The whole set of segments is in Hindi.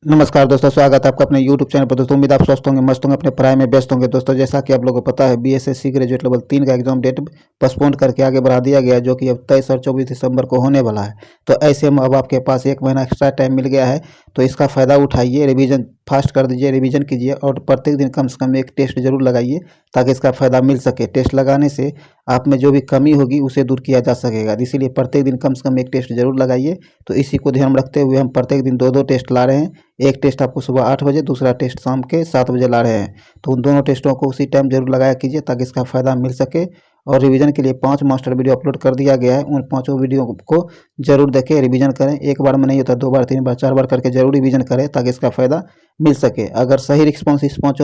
नमस्कार दोस्तों, स्वागत है आपका अपने YouTube चैनल पर। दोस्तों उम्मीद आप स्वस्थ होंगे, मस्त होंगे, अपने पढ़ाई में व्यस्त होंगे। दोस्तों जैसा कि आप लोगों को पता है, BSSC ग्रेजुएट लेवल 3 का एग्जाम डेट पोस्टपोन करके आगे बढ़ा दिया गया है, जो कि अब 23 और 24 दिसंबर को होने वाला है। तो ऐसे में अब आपके पास 1 महीना एक्स्ट्रा टाइम मिल गया है, तो इसका फ़ायदा उठाइए, रिवीजन फास्ट कर दीजिए, रिवीजन कीजिए और प्रत्येक दिन कम से कम एक टेस्ट जरूर लगाइए ताकि इसका फ़ायदा मिल सके। टेस्ट लगाने से आप में जो भी कमी होगी उसे दूर किया जा सकेगा, इसीलिए प्रत्येक दिन कम से कम एक टेस्ट जरूर लगाइए। तो इसी को ध्यान में रखते हुए हम प्रत्येक दिन 2-2 टेस्ट ला रहे हैं। एक टेस्ट आपको सुबह 8 बजे, दूसरा टेस्ट शाम के 7 बजे ला रहे हैं। तो उन दोनों टेस्टों को उसी टाइम जरूर लगाया कीजिए ताकि इसका फ़ायदा मिल सके। और रिवीजन के लिए 5 मास्टर वीडियो अपलोड कर दिया गया है, उन 5 वीडियो को जरूर देखें, रिवीजन करें। एक बार में नहीं होता, 2 बार, 3 बार, 4 बार करके जरूर रिवीजन करें ताकि इसका फ़ायदा मिल सके। अगर सही रिस्पॉन्स इस 5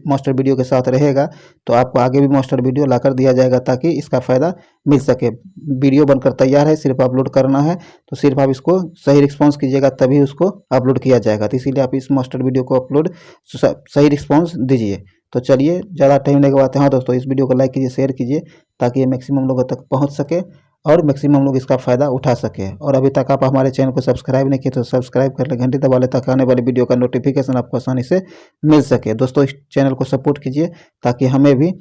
मास्टर वीडियो के साथ रहेगा तो आपको आगे भी मास्टर वीडियो लाकर दिया जाएगा ताकि इसका फ़ायदा मिल सके। वीडियो बनकर तैयार है, सिर्फ अपलोड करना है। तो सिर्फ आप इसको सही रिस्पॉन्स कीजिएगा तभी उसको अपलोड किया जाएगा। तो इसीलिए आप इस मास्टर वीडियो को अपलोड सही रिस्पॉन्स दीजिए। तो चलिए ज़्यादा टाइम नहीं लगवाते हैं। हाँ दोस्तों, इस वीडियो को लाइक कीजिए, शेयर कीजिए ताकि ये मैक्सिमम लोगों तक पहुंच सके और मैक्सिमम लोग इसका फ़ायदा उठा सके। और अभी तक आप हमारे चैनल को सब्सक्राइब नहीं किए तो सब्सक्राइब कर ले, घंटी दबा ले ताकि आने वाली वीडियो का नोटिफिकेशन आपको आसानी से मिल सके। दोस्तों इस चैनल को सपोर्ट कीजिए ताकि हमें भी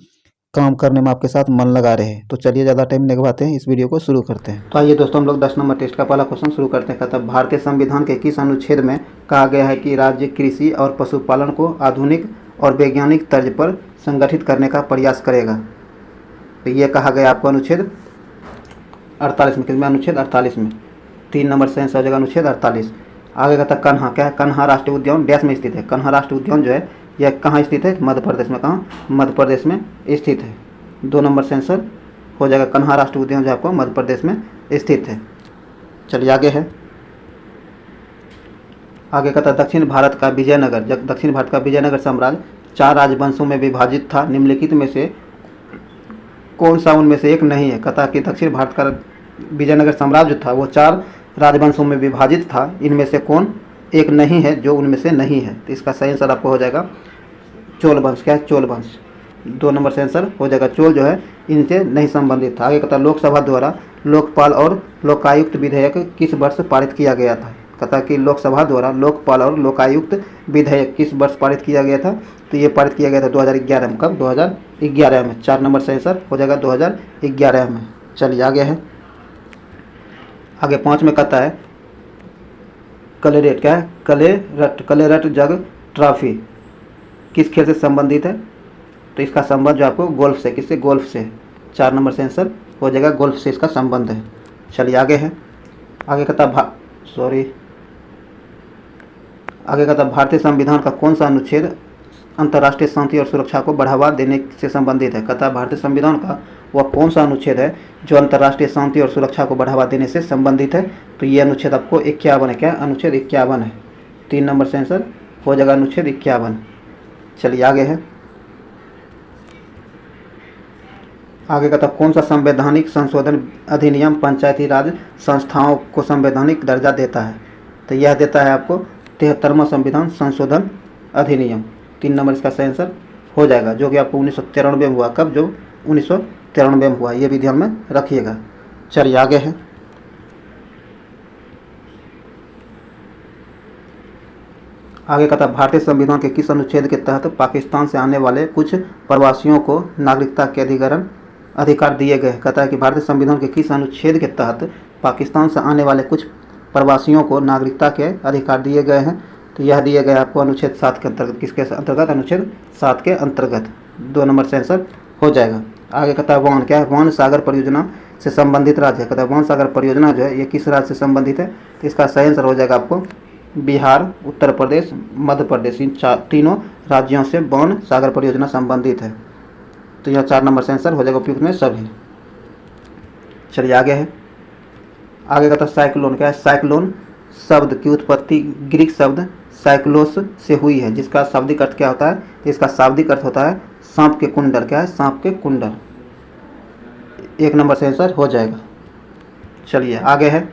काम करने में आपके साथ मन लगा रहे। तो चलिए ज़्यादा टाइम नहीं लगवाते हैं, इस वीडियो को शुरू करते हैं। तो आइए दोस्तों, हम लोग 10 नंबर टेस्ट का पहला क्वेश्चन शुरू करते हैं। कहता है, भारतीय संविधान के किस अनुच्छेद में कहा गया है कि राज्य कृषि और पशुपालन को आधुनिक और वैज्ञानिक तर्ज पर संगठित करने का प्रयास करेगा? तो ये कहा गया आपको अनुच्छेद 48 में। किसमें? अनुच्छेद 48 में। 3 नंबर से आंसर हो जाएगा अनुच्छेद 48। आगे कहता है, कन्हा क्या है? कन्हा राष्ट्रीय उद्यान डैश में स्थित है। कन्हा राष्ट्रीय उद्यान जो है यह कहाँ स्थित है? मध्य प्रदेश में। कहाँ? मध्य प्रदेश में स्थित है। 2 नंबर से आंसर हो जाएगा कन्हा राष्ट्रीय उद्यान जो आपको मध्य प्रदेश में स्थित है। चलिए आगे है। आगे कहता है, दक्षिण भारत का विजयनगर साम्राज्य 4 राजवंशों में विभाजित था। निम्नलिखित में से कौन सा उनमें से एक नहीं है? कहता कि दक्षिण भारत का विजयनगर साम्राज्य था वो 4 राजवंशों में विभाजित था, इनमें से कौन एक नहीं है जो उनमें से नहीं है? तो इसका सही आंसर आपको हो जाएगा चोल वंश। क्या है? चोल वंश। 2 नंबर से आंसर हो जाएगा चोल जो है इनसे नहीं संबंधित था। आगे कहता है, लोकसभा द्वारा लोकपाल और लोकायुक्त विधेयक किस वर्ष पारित किया गया था? कहता कि लोकसभा द्वारा लोकपाल और लोकायुक्त विधेयक किस वर्ष पारित किया गया था? तो ये पारित किया गया था 2011 में। कब? 2011 में। 4 नंबर से आंसर हो जाएगा 2011 में। चलिए आगे है। आगे 5 में कहता है, कलेरेट क्या है? कलेरट जग ट्रॉफी किस खेल से संबंधित है? तो इसका संबंध जो आपको गोल्फ से, किससे? गोल्फ से। 4 नंबर से आंसर हो जाएगा गोल्फ से इसका संबंध है। चलिए आगे है। आगे कहता भारतीय संविधान का कौन सा अनुच्छेद अंतर्राष्ट्रीय शांति और सुरक्षा को बढ़ावा देने से संबंधित है? कहता है भारतीय संविधान का वह कौन सा अनुच्छेद है जो अंतर्राष्ट्रीय शांति और सुरक्षा को बढ़ावा देने से संबंधित है? तो ये अनुच्छेद आपको 51 है। क्या? अनुच्छेद 51 है। 3 नंबर से आंसर हो जाएगा अनुच्छेद 51। चलिए आगे है। आगे कहता कौन सा संवैधानिक संशोधन अधिनियम पंचायती राज संस्थाओं को संवैधानिक दर्जा देता है? तो यह देता है आपको 73वां संविधान संशोधन अधिनियम। 3 नंबर इसका सही आंसर हो जाएगा, जो कि आपको 1993 में हुआ। कब? जो 1993 में हुआ, ये भी ध्यान में रखिएगा। चलिए आगे है। आगे कहता है, भारतीय संविधान के किस अनुच्छेद के तहत पाकिस्तान से आने वाले कुछ प्रवासियों को नागरिकता के अधिकार दिए गए? कहता है कि भारतीय संविधान के किस अनुच्छेद के तहत पाकिस्तान से आने वाले कुछ प्रवासियों को नागरिकता के अधिकार दिए गए हैं? तो यह दिए गए आपको अनुच्छेद 7 के अंतर्गत। किसके अंतर्गत? अनुच्छेद 7 के अंतर्गत। 2 नंबर से आंसर हो जाएगा। आगे कहता है, वन क्या है? वन सागर परियोजना से संबंधित राज्य है। कहता है वन सागर परियोजना जो है ये किस राज्य से संबंधित है? तो इसका सही आंसर हो जाएगा आपको बिहार, उत्तर प्रदेश, मध्य प्रदेश, इन तीनों राज्यों से वन सागर परियोजना संबंधित है। तो यह 4 नंबर से आंसर हो जाएगा उपयुक्त में सभी। चलिए आगे है। आगे कहता है, साइक्लोन क्या है? साइक्लोन शब्द की उत्पत्ति ग्रीक शब्द साइक्लोस से हुई है, जिसका शाब्दिक अर्थ क्या होता है? तो इसका शाब्दिक अर्थ होता है सांप के कुंडल। क्या है? सांप के कुंडल। 1 नंबर से आंसर हो जाएगा। चलिए आगे है।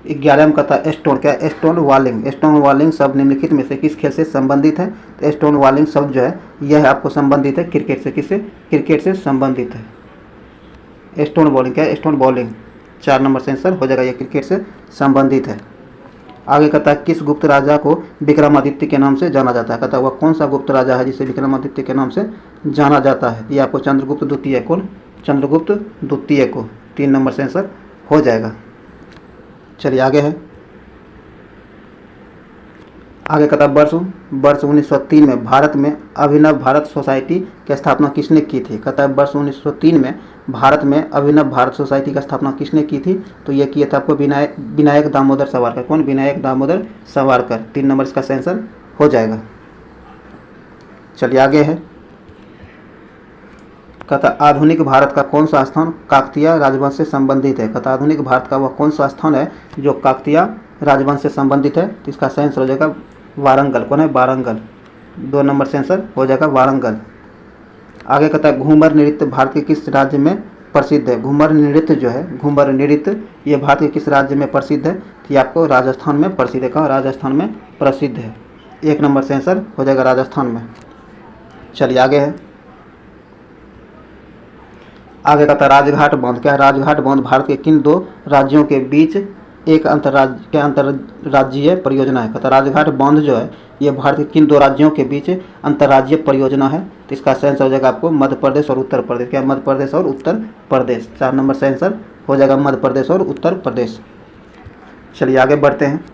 11 में कहता है, स्टोन क्या है? स्टोन वॉलिंग। स्टोन वॉलिंग शब्द निम्नलिखित में से किस खेल से संबंधित है? तो स्टोन वॉलिंग शब्द जो है यह आपको संबंधित है क्रिकेट से। किससे? क्रिकेट से संबंधित है। स्टोन बॉलिंग क्या है? Stone bowling. 4 नंबर से आंसर हो जाएगा, यह क्रिकेट से संबंधित है। आगे कहता है किस गुप्त राजा को विक्रमादित्य के नाम से जाना जाता है। कहता है वह कौन सा गुप्त राजा है जिसे विक्रमादित्य के नाम से जाना जाता है। ये आपको चंद्रगुप्त द्वितीय, कौन, चंद्रगुप्त द्वितीय को 3 नंबर से आंसर हो जाएगा। चलिए आगे है, आगे कहता है वर्ष 1903 में भारत में अभिनव भारत सोसाइटी की स्थापना किसने की थी। कहता है वर्ष 1903 में भारत में अभिनव भारत सोसाइटी की स्थापना किसने की थी। तो ये किया था आपको विनायक दामोदर सावरकर, कौन, विनायक दामोदर सावरकर। 3 नंबर इसका आंसर हो जाएगा। चलिए आगे है, कहता आधुनिक भारत का कौन सा स्थान काकतीय राजवंश से संबंधित है। कहता आधुनिक भारत का वह कौन सा स्थान है जो काकतीय राजवंश से संबंधित है। तो इसका आंसर हो जाएगा वारंगल, कौन है, वारंगल। 2 नंबर से आंसर हो जाएगा वारंगल। आगे कहता है घूमर नृत्य भारत के किस राज्य में प्रसिद्ध है। घूमर नृत्य जो है, घूमर नृत्य ये भारत के किस राज्य में प्रसिद्ध है। तो ये आपको राजस्थान में प्रसिद्ध है। कहाँ, राजस्थान में प्रसिद्ध है। 1 नंबर से आंसर हो जाएगा राजस्थान में। चलिए आगे है, आगे कहता है राजघाट बांध। क्या राजघाट बांध भारत के किन 2 राज्यों के बीच एक अंतर्राज्यीय परियोजना है। कहता राजघाट बांध जो है ये भारत के किन 2 राज्यों के बीच अंतर्राज्यीय परियोजना है। तो इसका आंसर हो जाएगा आपको मध्य प्रदेश और उत्तर प्रदेश। क्या, मध्य प्रदेश और उत्तर प्रदेश। 4 नंबर से आंसर हो जाएगा मध्य प्रदेश और उत्तर प्रदेश। चलिए आगे बढ़ते हैं,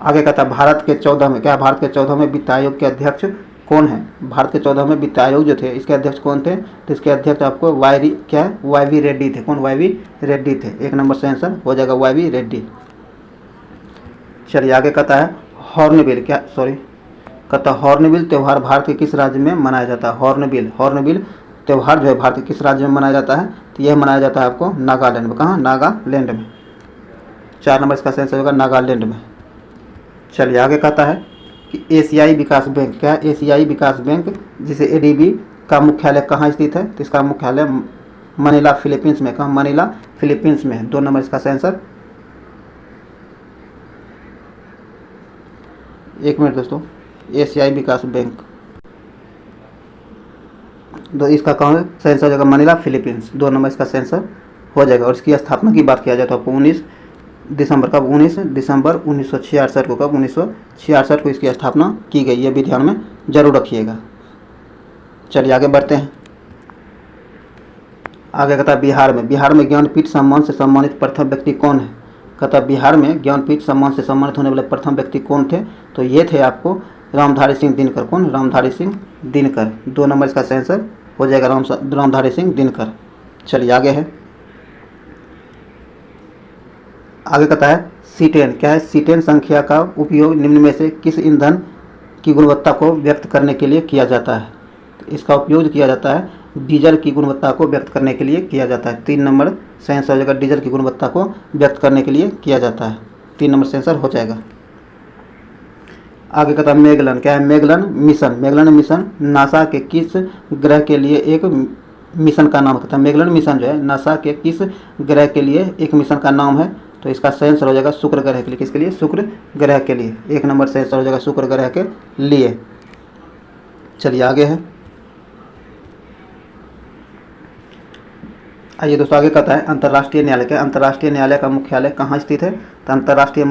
आगे कहता है भारत के 14 में, क्या भारत के 14 में वित्त आयोग के अध्यक्ष कौन है। भारत के 14 में वित्त आयोग जो थे इसके अध्यक्ष कौन थे। तो इसके अध्यक्ष आपको वाई.वी. रेड्डी थे, कौन, वाई.वी. रेड्डी थे। 1 नंबर से आंसर हो जाएगा वाई.वी. रेड्डी। चलिए आगे कहता है हॉर्नबिल, कहता हॉर्नबिल त्यौहार भारत के किस राज्य में मनाया जाता है। हॉर्नबिल त्यौहार जो है भारत के किस राज्य में मनाया जाता है। तो यह मनाया जाता है आपको नागालैंड में। कहाँ, नागालैंड में। 4 नंबर इसका आंसर होगा नागालैंड में। चलिए आगे कहता है कि एशियाई विकास बैंक, क्या है, एशियाई विकास बैंक जिसे एडीबी का मुख्यालय कहाँ स्थित है। तो इसका मुख्यालय मनीला, फिलीपींस में। कहाँ, मनीला, फिलीपींस में। 2 नंबर इसका आंसर। 1 मिनट दोस्तों, एशियाई विकास बैंक इसका कहाँ है, आंसर हो जाएगा मनीला, फिलीपींस। 2 नंबर इसका आंसर हो जाएगा। और इसकी स्थापना की बात किया जाए तो आपको 19 दिसंबर 1966 को, कब 1966 को इसकी स्थापना की गई। ये भी ध्यान में जरूर रखिएगा। चलिए आगे बढ़ते हैं, आगे कहता है बिहार में ज्ञानपीठ सम्मान से सम्मानित प्रथम व्यक्ति कौन है। कहता है बिहार में ज्ञानपीठ सम्मान से सम्मानित होने वाले प्रथम व्यक्ति कौन थे। तो ये थे आपको रामधारी सिंह दिनकर, कौन, रामधारी सिंह दिनकर। 2 नंबर इसका आंसर हो जाएगा रामधारी सिंह दिनकर। चलिए आगे है, आगे कहता है सीटेन, क्या है, सीटेन संख्या का उपयोग निम्न में से किस ईंधन की गुणवत्ता को व्यक्त करने के लिए किया जाता है। तो इसका उपयोग किया जाता है डीजल की गुणवत्ता को व्यक्त करने के लिए किया जाता है। 3 नंबर से आंसर हो जाएगा डीजल की गुणवत्ता को व्यक्त करने के लिए किया जाता है। 3 नंबर से आंसर हो जाएगा। आगे कहता है मेगलन, क्या है, मेगलन मिशन नासा के किस ग्रह के लिए एक मिशन का नाम। कहता है मेगलन मिशन जो है नासा के किस ग्रह के लिए एक मिशन का नाम है। तो इसका आंसर हो जाएगा शुक्र ग्रह के लिए। किसके लिए, शुक्र ग्रह के लिए। 1 नंबर से आंसर हो जाएगा शुक्र ग्रह के लिए। चलिए आगे है, आइए दोस्तों आगे कहता है अंतर्राष्ट्रीय न्यायालय, क्या अंतर्राष्ट्रीय न्यायालय का मुख्यालय कहाँ स्थित है। तो अंतर्राष्ट्रीय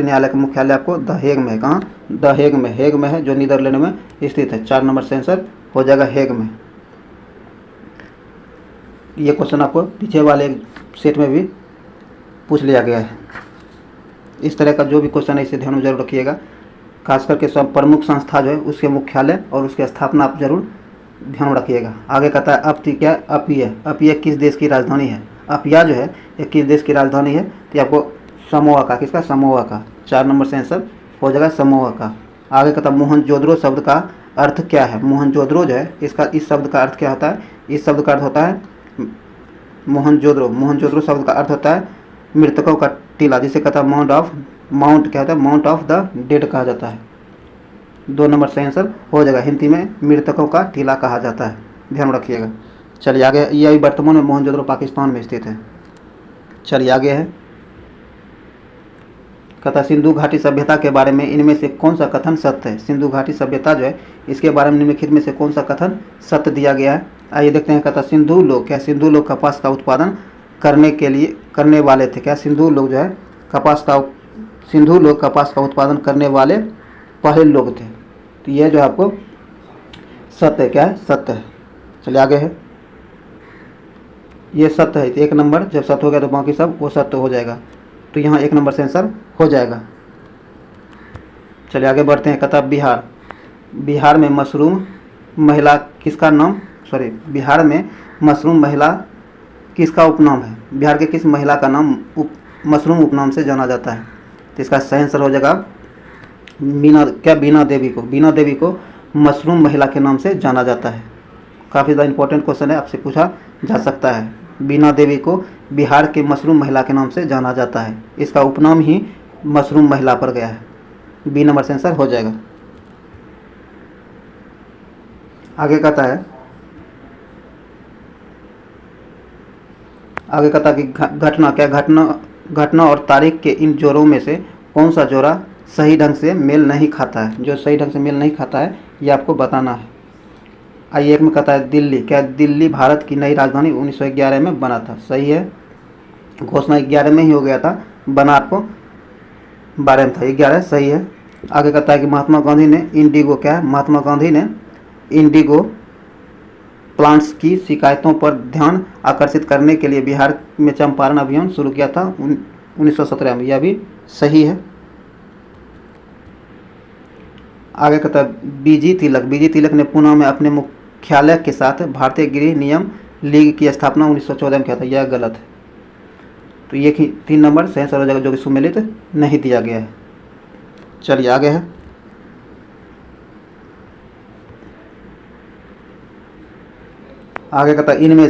न्यायालय का मुख्यालय आपको द हेग में है। कहाँ, द हेग में है, जो नीदरलैंड में स्थित है। 4 नंबर से आंसर हो जाएगा हेग में। ये क्वेश्चन आपको पीछे वाले सेट में भी पूछ लिया गया है। इस तरह का जो भी क्वेश्चन है इसे ध्यान में जरूर रखिएगा। खास करके सब प्रमुख संस्था जो है उसके मुख्यालय और उसकी स्थापना आप जरूर ध्यान में रखिएगा। आगे कहता है अपीय किस देश की राजधानी है। अपिया जो है ये किस देश की राजधानी है। तो ये आपको समोआ का, किसका, समोआ का। 4 नंबर से आंसर हो जाएगा समोआ का। आगे कहता है मोहनजोदड़ो शब्द का अर्थ क्या है। मोहनजोदड़ो जो है इस शब्द का अर्थ क्या होता है। इस शब्द का अर्थ होता है मोहनजोदड़ो शब्द का अर्थ होता है मृतकों का टीला, जिसे कहता है माउंट क्या होता है, माउंट ऑफ द डेड कहा जाता है। 2 नंबर से आंसर हो जाएगा। हिंदी में मृतकों का टीला कहा जाता है, ध्यान रखिएगा। चलिए आगे, यह वर्तमान में मोहनजोदड़ो पाकिस्तान में स्थित है। चलिए आगे है, कहता सिंधु घाटी सभ्यता के बारे में इनमें से कौन सा कथन सत्य है। सिंधु घाटी सभ्यता जो है इसके बारे में निम्नलिखित में से कौन सा कथन सत्य दिया गया है। आइए देखते हैं। कहता सिंधु लोग कपास का उत्पादन करने वाले थे। क्या सिंधु लोग जो है कपास का सिंधु लोग कपास का उत्पादन करने वाले पहले लोग थे। तो ये जो आपको सत्य क्या है, सत्य है। चलिए आगे है, ये सत्य है। 1 नंबर जब सत्य हो गया तो बाकी सब वो सत्य हो जाएगा। तो यहाँ 1 नंबर से आंसर हो जाएगा। चलिए आगे बढ़ते हैं। कहता बिहार, बिहार में मशरूम महिला किसका नाम, बिहार में मशरूम महिला किसका उपनाम है? बिहार के किस महिला का नाम मशरूम उपनाम से जाना जाता है? तो इसका सही आंसर हो जाएगा बीना देवी को। बीना देवी को मशरूम महिला के नाम से जाना जाता है। काफ़ी ज़्यादा इंपॉर्टेंट क्वेश्चन है, आपसे पूछा जा सकता है। बीना देवी को बिहार के मशरूम महिला के नाम से जाना जाता है। इसका उपनाम ही मशरूम महिला पर गया है। बी नंबर से आंसर हो जाएगा। आगे कहता है, कि घटना और तारीख के इन जोड़ों में से कौन सा जोड़ा सही ढंग से मेल नहीं खाता है? जो सही ढंग से मेल नहीं खाता है ये आपको बताना है। आइए, एक में कहता है दिल्ली, क्या दिल्ली भारत की नई राजधानी 1911 में बना था? सही है, घोषणा 11 में ही हो गया था, बना आपको 12 में था। 11 सही है। आगे कहता है कि महात्मा गांधी ने इंडिगो, क्या है, महात्मा गांधी ने इंडिगो प्लांट्स की शिकायतों पर ध्यान आकर्षित करने के लिए बिहार में चंपारण अभियान शुरू किया था 1917 में। यह भी सही है। आगे कहता है बीजी तिलक ने पुणे में अपने मुख्यालय के साथ भारतीय गृह नियम लीग की स्थापना 1914 में किया था। यह गलत है। तो ये 3 नंबर सही आंसर हो जाएगा, जो कि सुमेलित नहीं दिया गया है। चलिए आगे है, आगे कहता है इनमें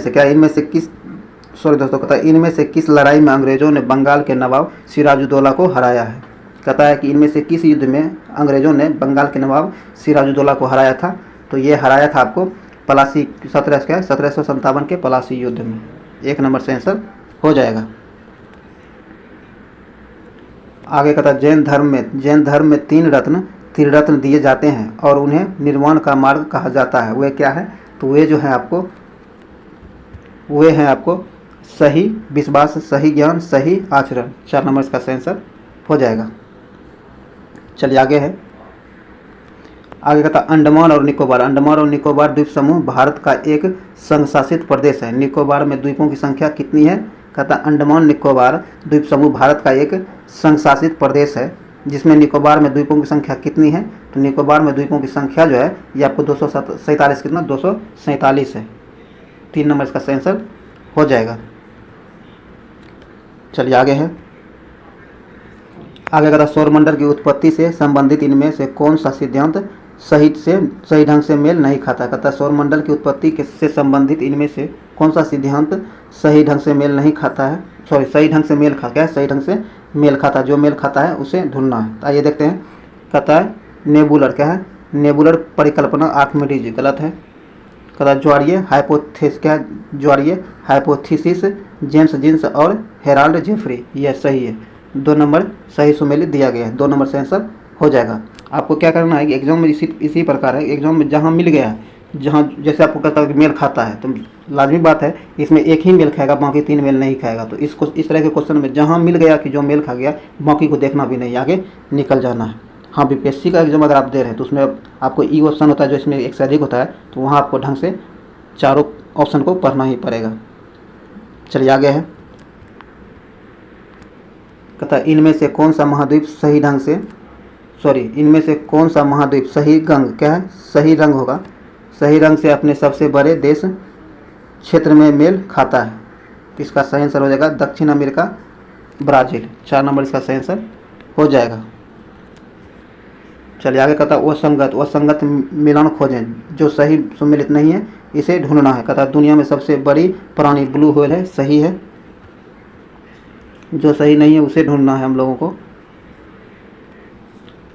से किस लड़ाई में अंग्रेजों ने बंगाल के नवाब सिराजुद्दौला को हराया है? कहता है कि इनमें से किस युद्ध में अंग्रेजों ने बंगाल के नवाब सिराजुद्दौला को हराया था? तो ये हराया था आपको पलासी 1757 के पलासी युद्ध में। 1 नंबर से आंसर हो जाएगा। आगे कहता है जैन धर्म में 3 रत्न दिए जाते हैं और उन्हें निर्वाण का मार्ग कहा जाता है। वे क्या है? तो वे हैं आपको सही विश्वास, सही ज्ञान, सही आचरण। 4 नंबर इसका सही आंसर हो जाएगा। चलिए आगे है, आगे कहता अंडमान और निकोबार द्वीप समूह भारत का एक संघ शासित प्रदेश है। निकोबार में द्वीपों की संख्या कितनी है? कहता अंडमान निकोबार द्वीप समूह भारत का एक संघ शासित प्रदेश है, जिसमें निकोबार में द्वीपों की संख्या कितनी है? तो निकोबार में द्वीपों की संख्या जो है ये आपको 247 है। 3 नंबर इसका सही आंसर हो जाएगा। चलिए आगे है, आगे कहता सौरमंडल की उत्पत्ति से संबंधित इनमें से कौन सा सिद्धांत सही ढंग से मेल नहीं खाता? कहता सौरमंडल की उत्पत्ति से संबंधित इनमें से कौन सा सिद्धांत सही ढंग से मेल नहीं खाता है? सही ढंग से मेल खाता है, सही ढंग से मेल खाता, जो मेल खाता है उसे ढूंढना है। तो आइए देखते हैं। कहता है नेबुलर, क्या है? नेबुलर परिकल्पना आर्किमिडीज, गलत है। कहता ज्वारीय हाइपोथेसिस जेम्स जीन्स और हेराल्ड जेफरी, यह सही है। 2 नंबर सही सुमेलित दिया गया है। 2 नंबर से आंसर हो जाएगा। आपको क्या करना है कि एग्जाम में इसी प्रकार है, एग्जाम में जहाँ मिल गया है, जहाँ जैसे आपको कहता है कि मेल खाता है, तो लाजमी बात है इसमें एक ही मेल खाएगा, बाकी 3 मेल नहीं खाएगा। तो इस तरह के क्वेश्चन में जहाँ मिल गया कि जो मेल खा गया, बाकी को देखना भी नहीं, आगे निकल जाना है। हाँ, बीपीएससी का एग्जाम अगर आप दे रहे हैं तो उसमें आपको ई ऑप्शन होता है, जो इसमें 1 से अधिक होता है, तो वहाँ आपको ढंग से चारों ऑप्शन को पढ़ना ही पड़ेगा। चलिए आगे है, कहता है इनमें से कौन सा महाद्वीप सही रंग, क्या है? सही रंग होगा, सही रंग से अपने सबसे बड़े देश क्षेत्र में मेल खाता है। तो इसका सही आंसर हो जाएगा दक्षिण अमेरिका, ब्राज़ील। 4 नंबर इसका सही आंसर हो जाएगा। चलिए आगे कहता है असंगत मिलान खोजें, जो सही सुमेलित नहीं है इसे ढूंढना है। कहता है दुनिया में सबसे बड़ी प्राणी ब्लू व्हेल है, सही है। जो सही नहीं है उसे ढूंढना है हम लोगों को।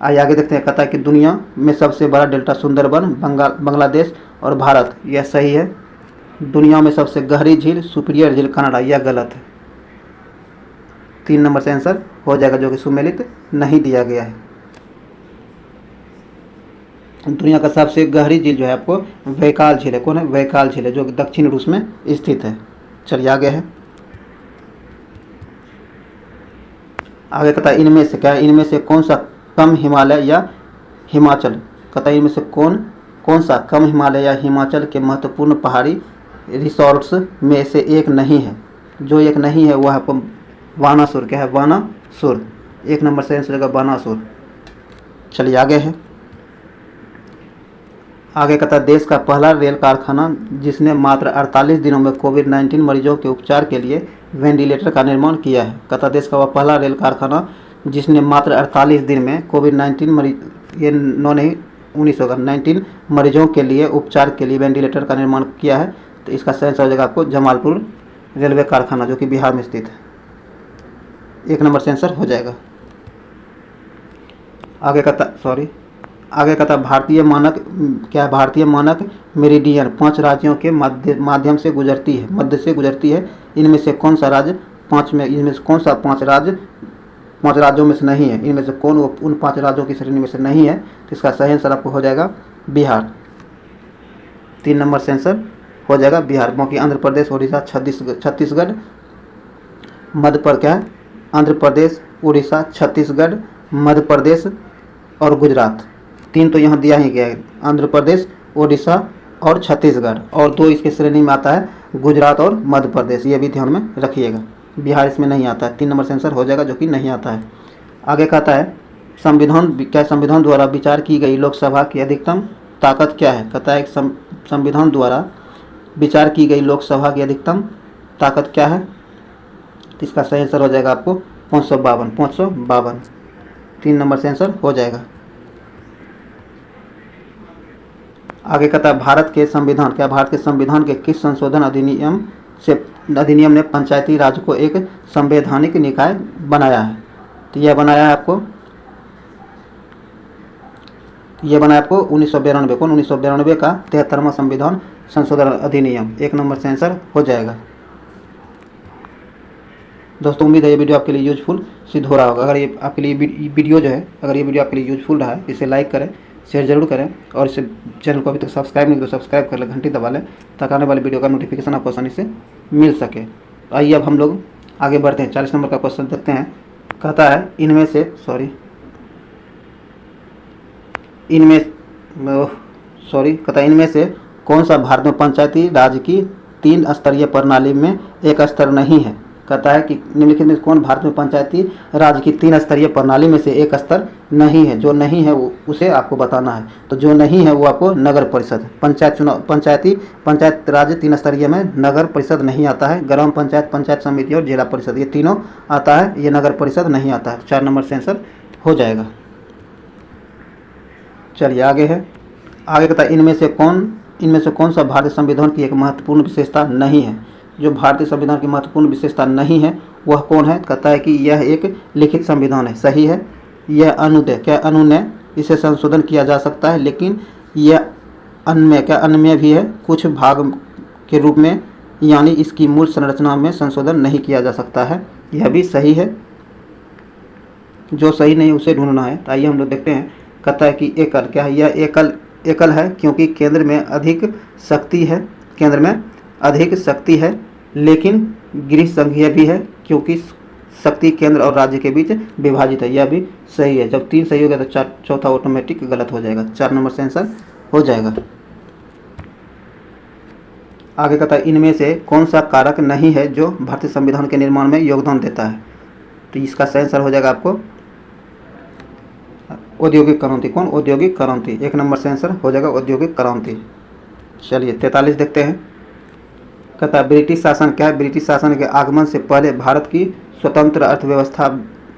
आइए आगे देखते हैं। कहता है कि दुनिया में सबसे बड़ा डेल्टा सुंदरबन बांग्लादेश और भारत, यह सही है। दुनिया में सबसे गहरी झील सुपीरियर झील कनाडा, यह गलत है। 3 नंबर से आंसर हो जाएगा, जो कि सुमेलित नहीं दिया गया है। दुनिया का सबसे गहरी झील जो है आपको वैकाल झील है। कौन है? वैकाल झील है, जो कि दक्षिण रूस में स्थित है। चलिए आगे है, आगे कहता है इनमें से क्या है, इनमें से कौन सा कम हिमालय या हिमाचल, कहता है इनमें से कौन सा कम हिमालय या हिमाचल के महत्वपूर्ण पहाड़ी रिसोर्ट्स में से एक नहीं है। जो एक नहीं है वह आपको बानासुर, क्या है, बानासुर। 1 नंबर से आंसर होगा बानासुर। चलिए आगे है, आगे कहता है देश का पहला रेल कारखाना जिसने मात्र 48 दिनों में कोविड-19 मरीजों के उपचार के लिए वेंटिलेटर का निर्माण किया है। कहता देश का वह पहला रेल कारखाना जिसने मात्र 48 दिन में कोविड-19 मरीज, ये 9 नहीं 19 होगा, 19 मरीजों के लिए उपचार के लिए वेंटिलेटर का निर्माण किया है। तो इसका सही आंसर हो जाएगा आपको जमालपुर रेलवे कारखाना, जो कि बिहार में स्थित है। 1 नंबर से आंसर हो जाएगा। आगे कहता भारतीय मानक, क्या है, भारतीय मानक मेरिडियन 5 राज्यों के माध्यम से गुजरती है, मध्य से गुजरती है। इनमें से कौन सा राज्य 5 में, इनमें से कौन सा 5 राज्यों में से नहीं है, इनमें से कौन उन 5 राज्यों की श्रेणी में से नहीं है। तो इसका सही आंसर आपको हो जाएगा बिहार। 3 नंबर से आंसर हो जाएगा बिहार। बाकी आंध्र प्रदेश, उड़ीसा, छत्तीसगढ़, मध्य प्रदेश, क्या है, आंध्र प्रदेश, उड़ीसा, छत्तीसगढ़, मध्य प्रदेश और गुजरात। 3 तो यहाँ दिया ही गया है, आंध्र प्रदेश, उड़ीसा और छत्तीसगढ़, और 2 इसके श्रेणी में आता है गुजरात और मध्य प्रदेश। ये भी ध्यान में रखिएगा, बिहार इसमें नहीं आता है। 3 नंबर से आंसर हो जाएगा, जो कि नहीं आता है। आगे कहता है संविधान द्वारा विचार की गई लोकसभा की अधिकतम ताकत क्या है। कहता है संविधान द्वारा विचार की गई लोकसभा की अधिकतम ताकत क्या है। तो इसका सही आंसर हो जाएगा आपको 552। 3 नंबर से आंसर हो जाएगा। आगे कहता है भारत के संविधान के किस संशोधन अधिनियम ने पंचायती राज को एक संवैधानिक निकाय बनाया है। तो यह बनाया है आपको 1992 का 73वां संविधान संशोधन अधिनियम। 1 नंबर से आंसर हो जाएगा। दोस्तों उम्मीद है ये वीडियो आपके लिए यूजफुल सिद्ध हो रहा होगा। अगर ये आपके लिए वीडियो आपके लिए यूजफुल रहा है, इसे लाइक करें, शेयर जरूर करें, और इसे चैनल को अभी तक सब्सक्राइब नहीं तो सब्सक्राइब कर लें, घंटी दबा लें, ताकि आने वाले वीडियो का नोटिफिकेशन आपको आसानी से मिल सके। आइए अब हम लोग आगे बढ़ते हैं। 40 नंबर का क्वेश्चन देखते हैं। कहता है इनमें से कौन सा भारत में पंचायती राज की 3 स्तरीय प्रणाली में एक स्तर नहीं है। कहता है कि निम्नलिखित में कौन भारत में पंचायती राज की 3 स्तरीय प्रणाली में से एक स्तर नहीं है। जो नहीं है उसे आपको बताना है। तो जो नहीं है वो आपको नगर परिषद, पंचायत राज 3 स्तरीय में नगर परिषद नहीं आता है। ग्राम पंचायत, पंचायत समिति और जिला परिषद, ये तीनों आता है, ये नगर परिषद नहीं आता है। 4 नंबर से आंसर हो जाएगा। चलिए आगे है। आगे कहता है इनमें से कौन सा भारतीय संविधान की एक महत्वपूर्ण विशेषता नहीं है। जो भारतीय संविधान की महत्वपूर्ण विशेषता नहीं है वह कौन है। कहता है कि यह एक लिखित संविधान है, सही है। यह अनुनय, इसे संशोधन किया जा सकता है, लेकिन यह अन्य भी है कुछ भाग के रूप में, यानी इसकी मूल संरचना में संशोधन नहीं किया जा सकता है। यह भी सही है। जो सही नहीं उसे ढूंढना है। तो आइए हम लोग देखते हैं। कहता है कि एकल, क्या है, यह एकल है क्योंकि केंद्र में अधिक शक्ति है, लेकिन गृह संघीय भी है क्योंकि शक्ति केंद्र और राज्य के बीच विभाजित है। यह भी सही है। जब 3 सही हो गया तो चौथा ऑटोमेटिक गलत हो जाएगा। 4 नंबर से आंसर हो जाएगा। आगे कहता है इनमें से कौन सा कारक नहीं है जो भारतीय संविधान के निर्माण में योगदान देता है। तो इसका सही आंसर हो जाएगा आपको औद्योगिक क्रांति। कौन? औद्योगिक क्रांति। 1 नंबर से आंसर हो जाएगा औद्योगिक क्रांति। चलिए 43 देखते हैं। कहता है ब्रिटिश शासन, क्या है, ब्रिटिश शासन के आगमन से पहले भारत की स्वतंत्र अर्थव्यवस्था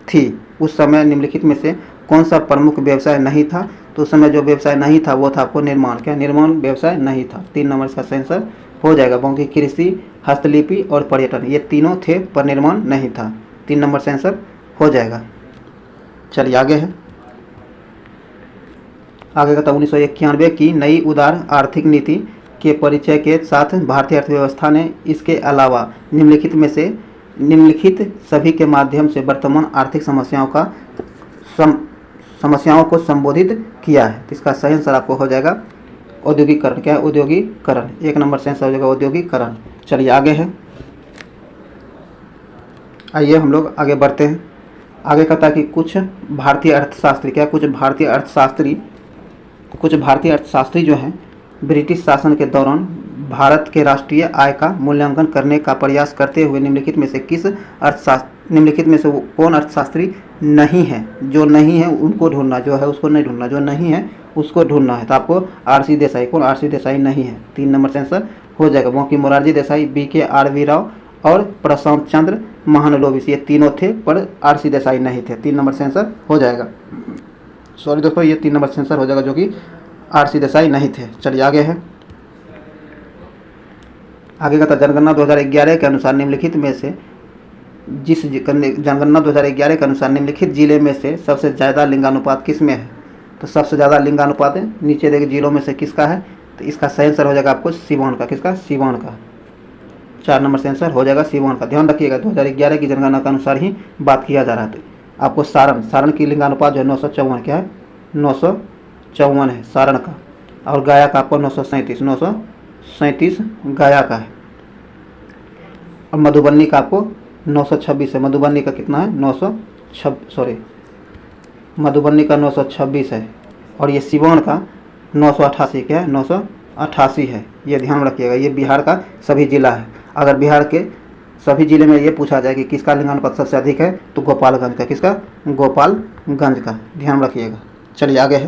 थी। उस समय निम्नलिखित में से कौन सा प्रमुख व्यवसाय नहीं था। तो उस समय जो व्यवसाय नहीं था वो था आपको निर्माण, क्या निर्माण व्यवसाय नहीं था। 3 नंबर का आंसर हो जाएगा। बाकी कृषि, हस्तलिपि और पर्यटन, ये तीनों थे पर निर्माण नहीं था। 3 नंबर से आंसर हो जाएगा। चलिए आगे है। आगे कहता 1991 की नई उदार आर्थिक नीति के परिचय के साथ भारतीय अर्थव्यवस्था ने इसके अलावा निम्नलिखित सभी के माध्यम से वर्तमान आर्थिक समस्याओं को संबोधित किया है। तो इसका सही आंसर आपको हो जाएगा औद्योगिकरण। क्या है? औद्योगिकरण। 1 नंबर से आंसर हो जाएगा औद्योगिकरण। चलिए आगे है। आइए हम लोग आगे बढ़ते हैं। आगे कहता है कि कुछ भारतीय अर्थशास्त्री, क्या कुछ भारतीय अर्थशास्त्री जो हैं ब्रिटिश शासन के दौरान भारत के राष्ट्रीय आय का मूल्यांकन करने का प्रयास करते हुए निम्नलिखित में से वो कौन अर्थशास्त्री नहीं है? जो नहीं है उनको ढूंढना, जो है उसको नहीं ढूंढना, जो नहीं है उसको ढूंढना है। तो आपको आर.सी. देसाई, कौन आर.सी. देसाई नहीं है, 3 नंबर से आंसर हो जाएगा। बाकी मोरारजी देसाई, बी.के. आर.वी. राव और प्रशांत चंद्र महानलोबिस, ये तीनों थे पर आर.सी. देसाई नहीं थे। 3 नंबर से आंसर हो जाएगा। सॉरी दोस्तों, ये 3 नंबर से आंसर हो जाएगा, जो कि आर.सी. देसाई नहीं थे। चलिए आगे है, आगे का जनगणना 2011 के अनुसार निम्नलिखित में से जनगणना 2011 के अनुसार निम्नलिखित जिले में से सबसे ज़्यादा लिंगानुपात किस में है? तो सबसे ज़्यादा लिंगानुपात है नीचे देखे जिलों में से किसका है? तो इसका सही आंसर हो जाएगा आपको सिवान का। किसका? सिवान का। 4 नंबर से आंसर हो जाएगा सिवान का। ध्यान रखिएगा 2011 की जनगणना के अनुसार ही बात किया जा रहा है। तो आपको सारण की लिंगानुपात जो है 954, क्या है? 954 है सारण का। और गया का आपको 937 गया का है। और मधुबनी का आपको 926 है। मधुबनी का कितना है? मधुबनी का 926 है। और ये सिवान का 988, क्या है? 988 है। ये ध्यान रखिएगा। ये बिहार का सभी जिला है। अगर बिहार के सभी जिले में ये पूछा जाए कि किसका लिंगानुपात सबसे अधिक है, तो गोपालगंज का। किसका? गोपालगंज का। ध्यान रखिएगा। चलिए आगे है,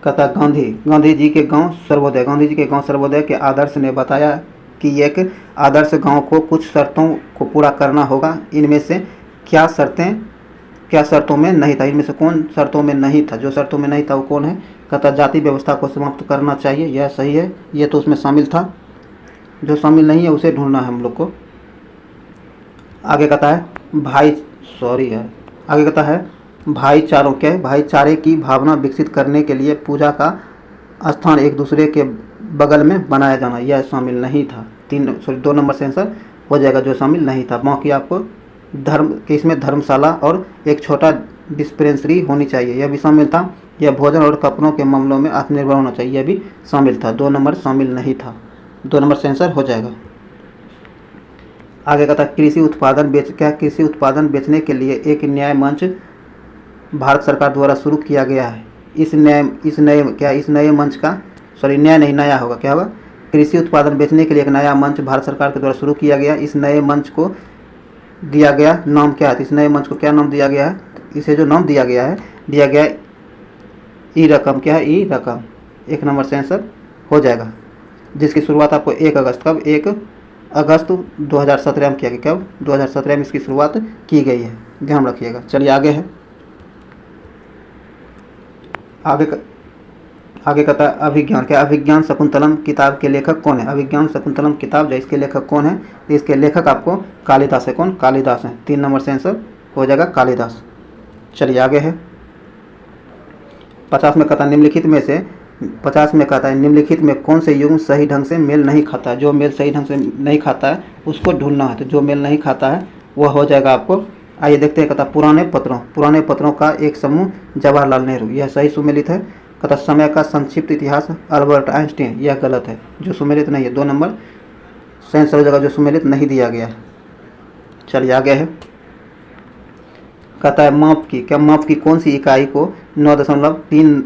कहता गांधी जी के गांव सर्वोदय के आदर्श ने बताया कि एक आदर्श गांव को कुछ शर्तों को पूरा करना होगा। इनमें से क्या शर्तों में नहीं था? इनमें से कौन शर्तों में नहीं था? जो शर्तों में नहीं था वो कौन है? कहता जाति व्यवस्था को समाप्त करना चाहिए। यह सही है, ये तो उसमें शामिल था। जो शामिल नहीं है उसे ढूंढना है हम लोग को। आगे कहता है भाईचारे की भावना विकसित करने के लिए पूजा का स्थान एक दूसरे के बगल में बनाया जाना, यह शामिल नहीं था। 2 नंबर से आंसर हो जाएगा, जो शामिल नहीं था। बाकी आपको इसमें धर्मशाला और एक छोटा डिस्पेंसरी होनी चाहिए, यह भी शामिल था। यह भोजन और कपड़ों के मामलों में आत्मनिर्भर होना चाहिए, यह भी शामिल था। 2 नंबर शामिल नहीं था। 2 नंबर से आंसर हो जाएगा। आगे कहता कृषि उत्पादन बेचने के लिए एक न्याय मंच भारत सरकार द्वारा शुरू किया गया है। इस नए मंच का नया होगा, क्या होगा? कृषि उत्पादन बेचने के लिए एक नया मंच भारत सरकार के द्वारा शुरू किया गया। इस नए मंच को दिया गया नाम क्या है? इस नए मंच को क्या नाम दिया गया है? इसे जो नाम दिया गया है ई रकम। क्या है? ई रकम। 1 नंबर से आंसर हो जाएगा, जिसकी शुरुआत आपको 1 अगस्त 2017 में किया गया। कब? 2017 में इसकी शुरुआत की गई है, ध्यान रखिएगा। चलिए आगे है, आगे कहता है अभिज्ञान। क्या अभिज्ञान शकुंतलम किताब के लेखक कौन है? अभिज्ञान शकुंतलम किताब जो इसके लेखक कौन है? इसके लेखक आपको कालिदास है। कौन? कालिदास है। 3 नंबर से आंसर हो जाएगा कालिदास। चलिए आगे है, 50 में कहता है निम्नलिखित में कौन से युग्म सही ढंग से मेल नहीं खाता है? जो मेल सही ढंग से नहीं खाता है उसको ढूंढना है। तो जो मेल नहीं खाता है वह हो जाएगा आपको, आइए देखते हैं। कहता पुराने पत्रों का एक समूह जवाहरलाल नेहरू, यह सही सुमेलित है। कहता समय का संक्षिप्त इतिहास अल्बर्ट आइंस्टीन, यह गलत है, जो सुमेलित नहीं है। 2 नंबर से आंसर हो जाएगा, जो सुमेलित नहीं दिया गया। चलिए आगे है, कहता है माप की कौन सी इकाई को 0.39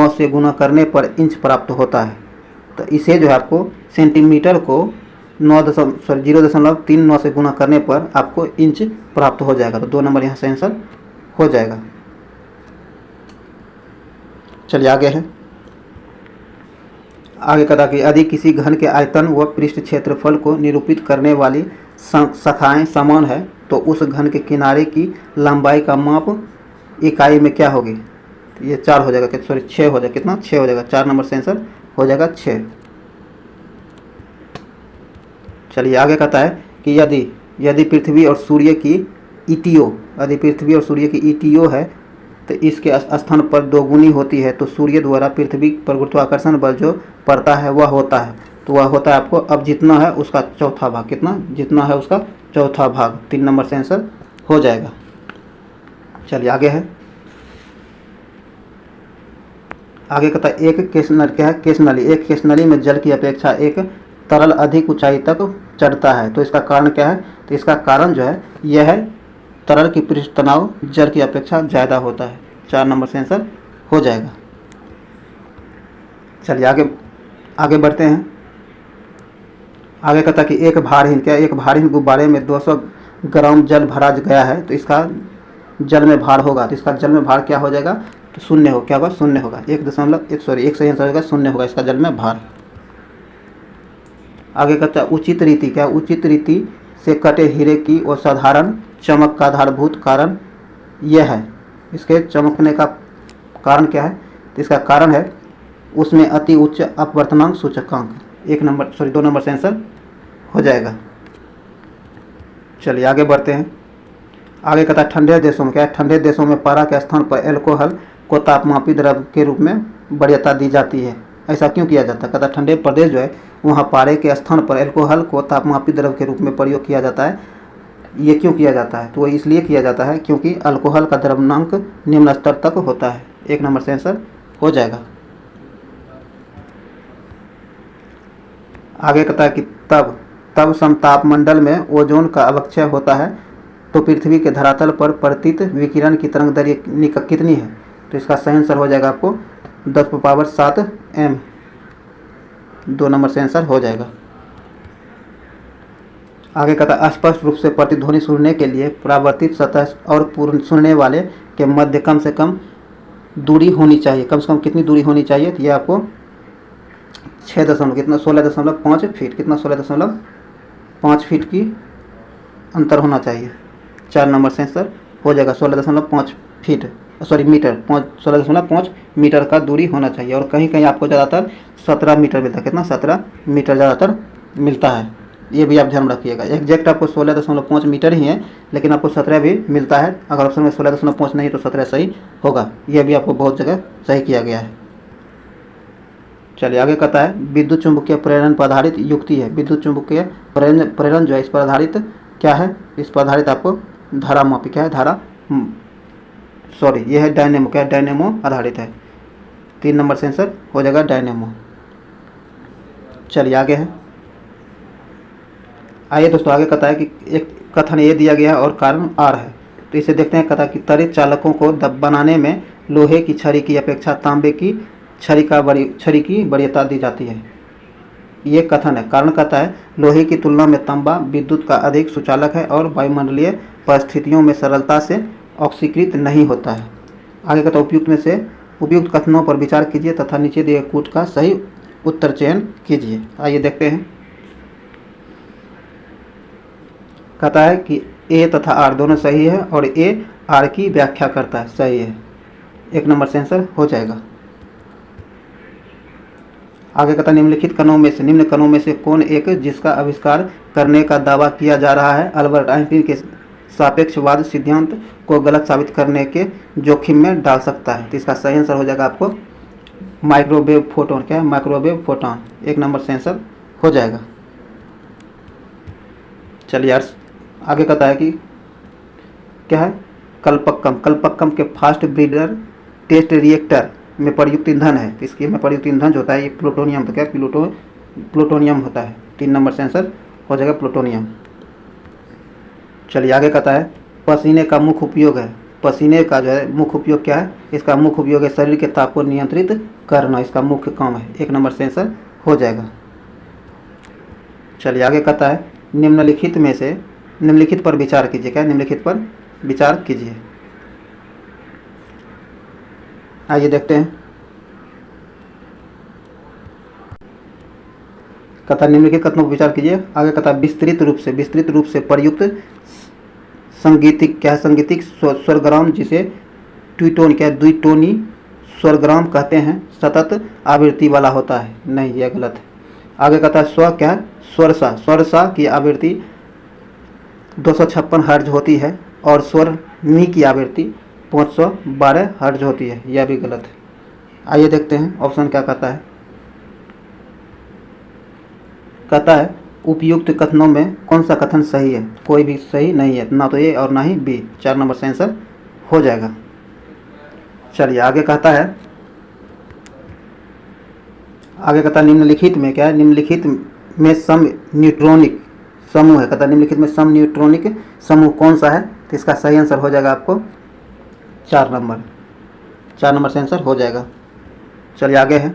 से गुना करने पर इंच प्राप्त होता है? तो इसे जो है आपको सेंटीमीटर को 0.39 से गुना करने पर आपको इंच प्राप्त हो जाएगा। तो 2 नंबर यहाँ से आंसर हो जाएगा। चलिए आगे है, आगे कहता कि यदि किसी घन के आयतन व पृष्ठ क्षेत्रफल को निरूपित करने वाली शाखाएं समान है तो उस घन के किनारे की लंबाई का माप इकाई में क्या होगी? तो ये 4 हो जाएगा, 6 हो जाएगा। कितना? 6 हो जाएगा। 4 नंबर से आंसर हो जाएगा 6। चलिए आगे कहता है कि यदि पृथ्वी और सूर्य की ईटीओ है तो इसके स्थान पर 2 गुनी होती है, तो सूर्य द्वारा पृथ्वी पर गुरुत्वाकर्षण बल जो पड़ता है वह होता है। तो वह होता है आपको, अब जितना है उसका चौथा भाग। कितना? जितना है उसका चौथा भाग। 3 नंबर से आंसर हो जाएगा। चलिए आगे है, आगे कहता है एक केश नली में जल की अपेक्षा एक तरल अधिक ऊंचाई तक चढ़ता है। तो इसका कारण क्या है? तो इसका कारण जो है यह है तरल की पृष्ठ तनाव जल की अपेक्षा ज़्यादा होता है। 4 नंबर से आंसर हो जाएगा। चलिए आगे बढ़ते हैं। आगे कहता है कि एक भारहीन गुब्बारे में 200 ग्राम जल भरा गया है, तो इसका जल में भार होगा। तो इसका जल में भार क्या हो जाएगा? तो शून्य हो, क्या होगा? शून्य होगा। 1 सही आंसर होगा, शून्य होगा इसका जल में भार। आगे कहता है उचित रीति, क्या उचित रीति से कटे हीरे की असाधारण चमक का आधारभूत कारण यह है। इसके चमकने का कारण क्या है? तो इसका कारण है उसमें अति उच्च अपवर्तनांक सूचकांक। 2 नंबर से आंसर हो जाएगा। चलिए आगे बढ़ते हैं। आगे कहता है ठंडे देशों में, क्या है? ठंडे देशों में पारा के स्थान पर एल्कोहल को तापमापी द्रव के रूप में वरीयता दी जाती है। ऐसा क्यों किया जाता है? कहता है ठंडे प्रदेश जो है वहाँ पारे के स्थान पर एल्कोहल को तापमापी द्रव के रूप में प्रयोग किया जाता है। ये क्यों किया जाता है? तो वो इसलिए किया जाता है क्योंकि अल्कोहल का द्रव्यमांक निम्न स्तर तक होता है। 1 नंबर से आंसर हो जाएगा। आगे कहता है कि तब समतापमंडल में ओजोन का अवक्षय होता है, तो पृथ्वी के धरातल पर पतित विकिरण की तरंग दैर्घ्य कितनी है? तो इसका सही आंसर हो जाएगा आपको 10⁻7 m। 2 नंबर से आंसर हो जाएगा। आगे कहता है स्पष्ट रूप से प्रतिध्वनि सुनने के लिए परावर्तित सतह और पूर्ण सुनने वाले के मध्य कम से कम दूरी होनी चाहिए। कम से कम कितनी दूरी होनी चाहिए? तो ये आपको 16.5 फीट, कितना 16.5 फीट की अंतर होना चाहिए। 4 नंबर से आंसर हो जाएगा। 16.5 फीट मीटर, 16.5 मीटर का दूरी होना चाहिए। और कहीं कहीं आपको ज़्यादातर 17 मीटर मिलता है। कितना? 17 मीटर ज़्यादातर मिलता है। ये भी आप ध्यान रखिएगा। एग्जैक्ट आपको 16.5 मीटर ही है, लेकिन आपको 17 भी मिलता है। अगर ऑप्शन में 16.5 नहीं तो 17 सही होगा। यह भी आपको बहुत जगह सही किया गया है। चलिए आगे कहता है विद्युत चुंबकीय प्रेरण पर आधारित युक्ति है। विद्युत चुंबकीय प्रेरण जो है इस पर आधारित क्या है? इस पर आधारित आपको धारामापी क्या है? यह है डायनेमो, क्या है? डायनेमो आधारित है। 3 नंबर से आंसर हो जाएगा डायनेमो। चलिए आगे है। आइए दोस्तों आगे कहता है कि एक कथन ये दिया गया है और कारण आर है। तो इसे देखते हैं। कहता है कि त्वरित चालकों को बनाने में लोहे की छड़ी की अपेक्षा तांबे की छड़ी की वरीयता दी जाती है। ये कथन है। कारण कहता है लोहे की तुलना में तांबा विद्युत का अधिक सुचालक है और वायुमंडलीय परिस्थितियों में सरलता से ऑक्सीकृत नहीं होता है। आगे कहता है उपयुक्त कथनों पर विचार कीजिए तथा नीचे दिए कूट का सही उत्तर चयन कीजिए। आइए देखते हैं। कहता है कि ए तथा आर दोनों सही है और ए आर की व्याख्या करता है, सही है। 1 नंबर से आंसर हो जाएगा। आगे कहता है निम्न कणों में से कौन एक जिसका आविष्कार करने का दावा किया जा रहा है अल्बर्ट आइंस्टीन के सापेक्षवाद सिद्धांत को गलत साबित करने के जोखिम में डाल सकता है? तो इसका सही आंसर हो जाएगा आपको माइक्रोवेव फोटोन। क्या है? Microwave photon. 1 नंबर से आंसर हो जाएगा। चलिए यार आगे कहता है कि क्या है? कल्पक्कम के फास्ट ब्रीडर टेस्ट रिएक्टर में प्रयुक्त ईंधन है। तो इसके में प्रयुक्त ईंधन जो होता है ये प्लूटोनियम, तो क्या प्लूटोनियम होता है। 3 नंबर से आंसर हो जाएगा प्लूटोनियम। चलिए आगे कहता है पसीने का मुख्य उपयोग है। पसीने का जो है मुख्य उपयोग क्या है? इसका मुख्य उपयोग है शरीर के ताप को नियंत्रित करना, इसका मुख्य काम है। 1 नंबर से आंसर हो जाएगा। चलिए आगे कहता है निम्नलिखित पर विचार कीजिए। क्या? निम्नलिखित पर विचार कीजिए। आइए देखते हैं। कहता निम्नलिखित कथनों पर विचार कीजिए। आगे कहता विस्तृत रूप से प्रयुक्त संगीतिक स्वरग्राम जिसे द्विटोनी स्वरग्राम कहते हैं सतत आवृत्ति वाला होता है। नहीं, यह गलत है। आगे कहता है स्वर क्या है? स्वरसा की आवृत्ति 256 हर्ट्ज होती है और स्वर नी की आवृत्ति 512 हर्ट्ज होती है। यह भी गलत है। आइए देखते हैं ऑप्शन क्या कहता है। कहता है उपयुक्त कथनों में कौन सा कथन सही है? कोई भी सही नहीं है, ना तो ए और ना ही बी। 4 नंबर से आंसर हो जाएगा। चलिए आगे कहता है निम्नलिखित में क्या है? निम्नलिखित में सम न्यूट्रॉनिक समूह है, कहता है निम्नलिखित में सम न्यूट्रॉनिक समूह कौन सा है? तो इसका सही आंसर हो जाएगा आपको 4 नंबर। 4 नंबर से आंसर हो जाएगा। चलिए आगे है,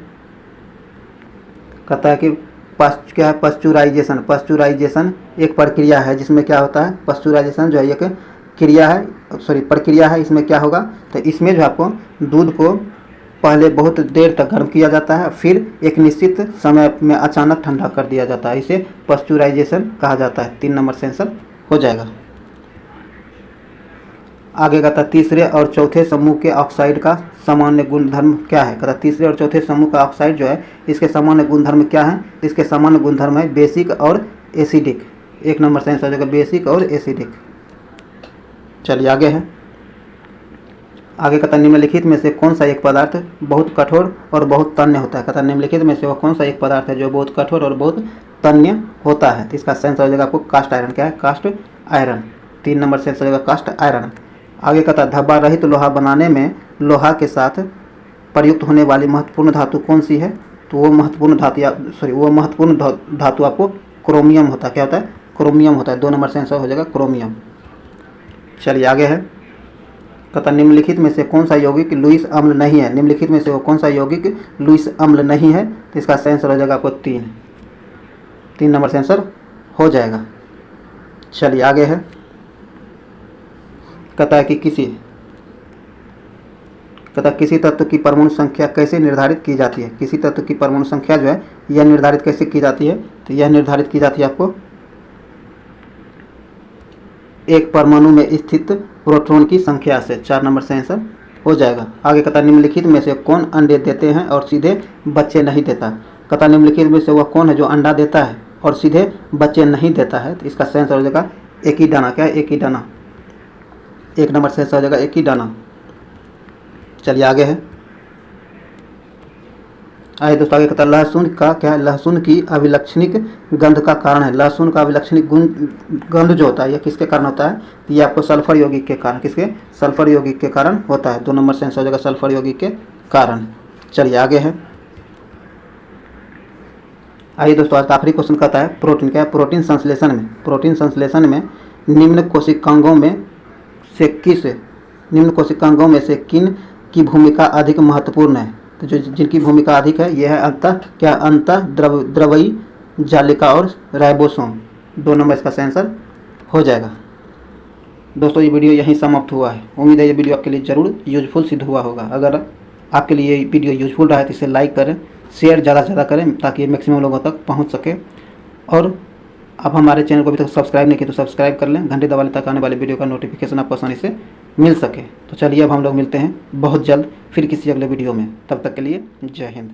कहता है कि क्या है पास्चुराइजेशन। पास्चुराइजेशन एक प्रक्रिया है जिसमें क्या होता है, पास्चुराइजेशन जो है एक क्रिया है, प्रक्रिया है। इसमें क्या होगा, तो इसमें जो आपको दूध को पहले बहुत देर तक गर्म किया जाता है, फिर एक निश्चित समय में अचानक ठंडा कर दिया जाता है। इसे पास्चुराइजेशन कहा जाता है। 3 नंबर से आंसर हो जाएगा। आगे कहता है तीसरे और चौथे समूह के ऑक्साइड का सामान्य गुणधर्म क्या है? कहता है तीसरे और चौथे समूह का ऑक्साइड जो है इसके सामान्य गुणधर्म क्या है? इसके सामान्य गुणधर्म है बेसिक और एसिडिक। 1 नंबर से आंसर हो जाएगा बेसिक और एसिडिक। चलिए आगे है, आगे कहता है निम्नलिखित में से कौन सा एक पदार्थ बहुत कठोर और बहुत तन्य होता है? कहता है निम्नलिखित में से वह कौन सा एक पदार्थ है जो बहुत कठोर और बहुत तन्य होता है? तो इसका आंसर हो जाएगा आपको कास्ट आयरन। क्या है? Cast iron. 3 नंबर से आंसर हो जाएगा कास्ट आयरन। आगे कहता है धब्बा रहित लोहा बनाने में लोहा के साथ प्रयुक्त होने वाली महत्वपूर्ण धातु कौन सी है? तो वो महत्वपूर्ण धातु आपको क्रोमियम होता है। क्या होता है? क्रोमियम होता है। 2 नंबर से आंसर हो जाएगा क्रोमियम। चलिए आगे है, कहता निम्नलिखित में से कौन सा यौगिक लुईस अम्ल नहीं है? निम्नलिखित में से वो कौन सा यौगिक लुईस अम्ल नहीं है? तो इसका आंसर हो जाएगा आपको 3 नंबर से आंसर हो जाएगा। चलिए आगे है, कहता है कि किसी तत्व की परमाणु संख्या कैसे निर्धारित की जाती है? किसी तत्व की परमाणु संख्या जो है यह निर्धारित कैसे की जाती है? तो यह निर्धारित की जाती है आपको एक परमाणु में स्थित प्रोटॉन की संख्या से। 4 नंबर से आंसर हो जाएगा। आगे कहता निम्नलिखित में से कौन अंडे देते हैं और सीधे बच्चे नहीं देता? कहता निम्नलिखित में से वह कौन है जो अंडा देता है और सीधे बच्चे नहीं देता है? तो इसका आंसर हो जाएगा एकीडाना। क्या है? एकीडाना। 1 नंबर से आंसर हो जाएगा एकीडाना। चलिए आगे है, आइए दोस्तों आगे कहता है लहसुन का क्या है? लहसुन की अभिलक्षणिक गंध का कारण है। लहसुन का अभिलक्षणिक गंध जो होता है यह किसके कारण होता है? तो ये आपको सल्फर यौगिक के कारण, किसके? सल्फर यौगिक के कारण होता है। 2 नंबर से आंसर हो जाएगा सल्फर यौगिक के कारण। चलिए आगे है, आइए दोस्तों आज का आखिरी क्वेश्चन कहता है प्रोटीन। क्या है? प्रोटीन संश्लेषण में निम्न कोशिकांगों में से किन की भूमिका अधिक महत्वपूर्ण है? तो जो जिनकी भूमिका अधिक है यह है अंतः द्रवयी जालिका और राइबोसोम। 2 नंबर इसका आंसर हो जाएगा। दोस्तों ये वीडियो यहीं समाप्त हुआ है। उम्मीद है ये वीडियो आपके लिए ज़रूर यूजफुल सिद्ध हुआ होगा। अगर आपके लिए ये वीडियो यूजफुल रहा है तो इसे लाइक करें, शेयर ज़्यादा से ज़्यादा करें ताकि मैक्सिमम लोगों तक पहुँच सके। और आप हमारे चैनल को अभी तक सब्सक्राइब नहीं किए तो सब्सक्राइब कर लें, घंटे दबा लें ताकि आने वाले वीडियो का नोटिफिकेशन आपको आसानी से मिल सके। तो चलिए अब हम लोग मिलते हैं बहुत जल्द फिर किसी अगले वीडियो में। तब तक के लिए जय हिंद।